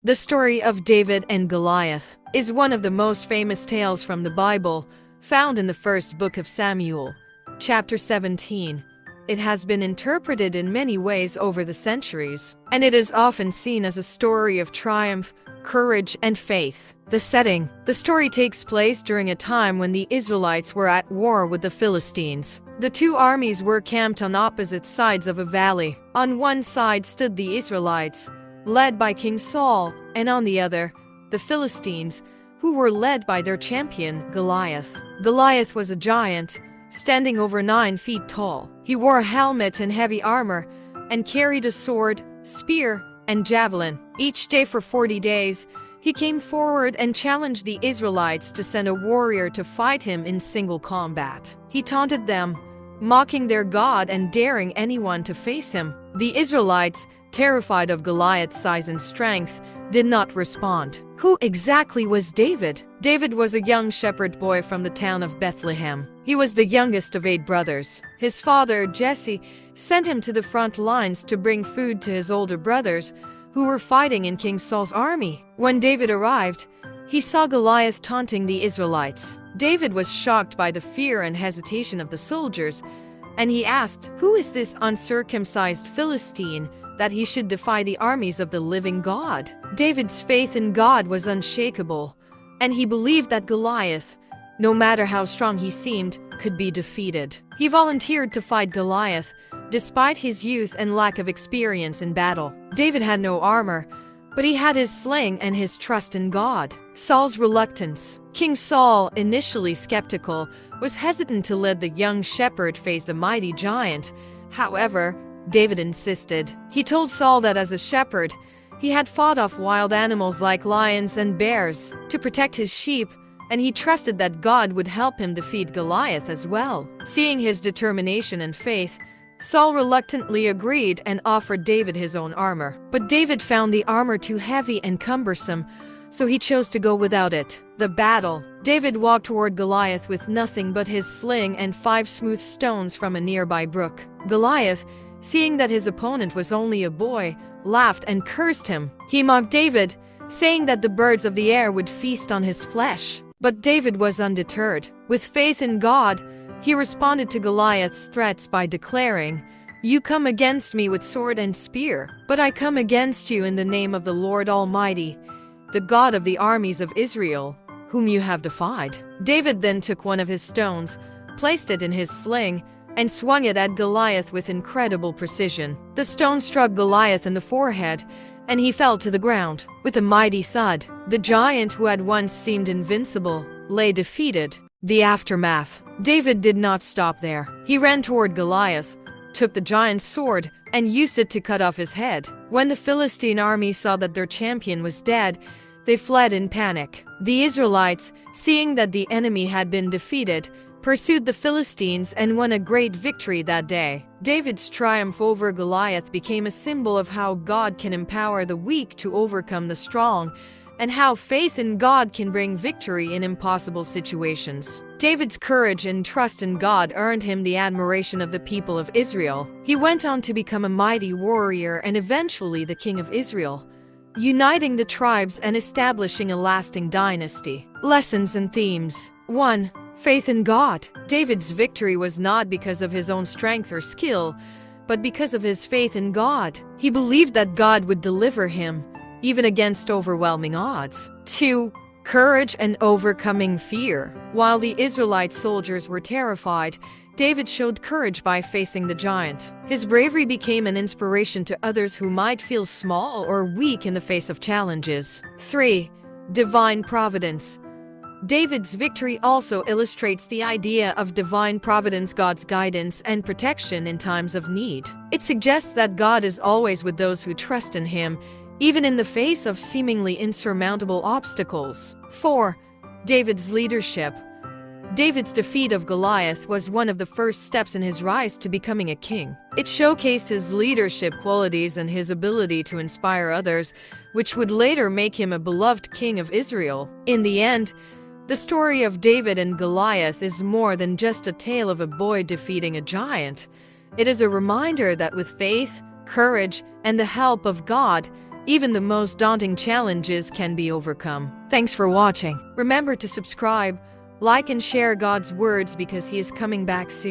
The story of David and Goliath is one of the most famous tales from the Bible, found in the first book of Samuel, chapter 17. It has been interpreted in many ways over the centuries, and it is often seen as a story of triumph, courage, and faith. The setting: the story takes place during a time when the Israelites were at war with the Philistines. The two armies were camped on opposite sides of a valley. On one side stood the Israelites, led by King Saul, and on the other, the Philistines, who were led by their champion, Goliath. Goliath was a giant, standing over 9 feet tall. He wore a helmet and heavy armor, and carried a sword, spear, and javelin. Each day for 40 days, he came forward and challenged the Israelites to send a warrior to fight him in single combat. He taunted them, mocking their God and daring anyone to face him. The Israelites, terrified of Goliath's size and strength, did not respond. Who exactly was David? David was a young shepherd boy from the town of Bethlehem. He was the youngest of 8 brothers. His father, Jesse, sent him to the front lines to bring food to his older brothers, who were fighting in King Saul's army. When David arrived, he saw Goliath taunting the Israelites. David was shocked by the fear and hesitation of the soldiers, and he asked, "Who is this uncircumcised Philistine that he should defy the armies of the living God?" David's faith in God was unshakable, and he believed that Goliath, no matter how strong he seemed, could be defeated. He volunteered to fight Goliath, despite his youth and lack of experience in battle. David had no armor, but he had his sling and his trust in God. Saul's reluctance. King Saul, initially skeptical, was hesitant to let the young shepherd face the mighty giant. However, David insisted. He told Saul that as a shepherd, he had fought off wild animals like lions and bears to protect his sheep, and he trusted that God would help him defeat Goliath as well. Seeing his determination and faith, Saul reluctantly agreed and offered David his own armor. But David found the armor too heavy and cumbersome, so he chose to go without it. The battle. David walked toward Goliath with nothing but his sling and 5 smooth stones from a nearby brook. Goliath, seeing that his opponent was only a boy, laughed and cursed him. He mocked David, saying that the birds of the air would feast on his flesh. But David was undeterred. With faith in God, he responded to Goliath's threats by declaring, "You come against me with sword and spear, but I come against you in the name of the Lord Almighty, the God of the armies of Israel, whom you have defied." David then took one of his stones, placed it in his sling, and swung it at Goliath with incredible precision. The stone struck Goliath in the forehead, and he fell to the ground. With a mighty thud, the giant who had once seemed invincible lay defeated. The aftermath. David did not stop there. He ran toward Goliath, took the giant's sword, and used it to cut off his head. When the Philistine army saw that their champion was dead, they fled in panic. The Israelites, seeing that the enemy had been defeated, pursued the Philistines and won a great victory that day. David's triumph over Goliath became a symbol of how God can empower the weak to overcome the strong, and how faith in God can bring victory in impossible situations. David's courage and trust in God earned him the admiration of the people of Israel. He went on to become a mighty warrior and eventually the king of Israel, uniting the tribes and establishing a lasting dynasty. Lessons and themes. 1. Faith in God. David's victory was not because of his own strength or skill, but because of his faith in God. He believed that God would deliver him, even against overwhelming odds. 2. Courage and overcoming fear. While the Israelite soldiers were terrified, David showed courage by facing the giant. His bravery became an inspiration to others who might feel small or weak in the face of challenges. 3. Divine providence. David's victory also illustrates the idea of divine providence, God's guidance and protection in times of need. It suggests that God is always with those who trust in him, even in the face of seemingly insurmountable obstacles. 4. David's leadership. David's defeat of Goliath was one of the first steps in his rise to becoming a king. It showcased his leadership qualities and his ability to inspire others, which would later make him a beloved king of Israel. In the end, the story of David and Goliath is more than just a tale of a boy defeating a giant. It is a reminder that with faith, courage, and the help of God, Even the most daunting challenges can be overcome. Thanks for watching. Remember to subscribe, like and share God's words because He is coming back soon.